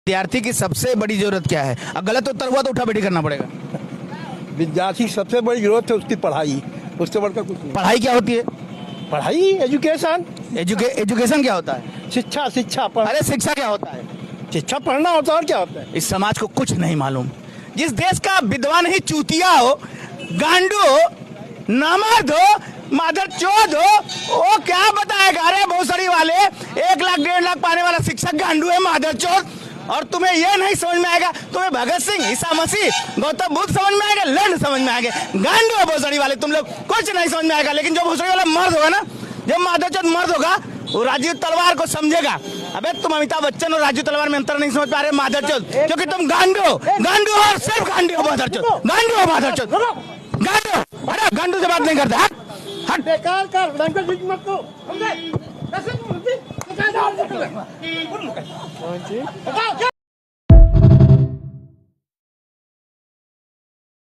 विद्यार्थी की सबसे बड़ी जरूरत क्या है? गलत उत्तर हुआ तो उठा बैठी करना पड़ेगा। विद्यार्थी की सबसे बड़ी जरूरत है उसकी पढ़ाई, उससे बढ़कर कुछ नहीं। पढ़ाई क्या होती है? पढ़ाई एजुकेशन। एजुकेशन क्या होता है? शिक्षा। अरे शिक्षा क्या होता है? शिक्षा पढ़ना होता है और क्या होता है। इस समाज को कुछ नहीं मालूम। जिस देश का विद्वान ही चूतिया हो, गांडू हो, नामर्द हो, मादर चौध हो, वो क्या बताएगा? अरे भोसड़ी वाले 1 लाख 1.5 लाख पाने वाला शिक्षक गांडू है, मादर चौध। और तुम्हें ये नहीं समझ में आएगा, तुम्हें भगत सिंह, ईसा मसीह, गौतम बुद्ध समझ में आएगा, लंड समझ में आएगा। गांडू है भोसड़ी वाले, तुम लोग कुछ नहीं समझ में आएगा। लेकिन जो भोसड़ी वाला मर्द होगा ना, जब मादर चौध मर्द होगा, वो राजीव तलवार को समझेगा। अबे तुम अमिताभ बच्चन और राजीव तलवार में अंतर नहीं समझ पा रहे मादर चौध, क्योंकि तुम गांडू हो और सिर्फ गांडू हो मादर चौध, गांडू हो मादर चौध, गांडू। अरे गांडू से बात नहीं करता। हट बेकार कर लैंग्वेज मत को समझे।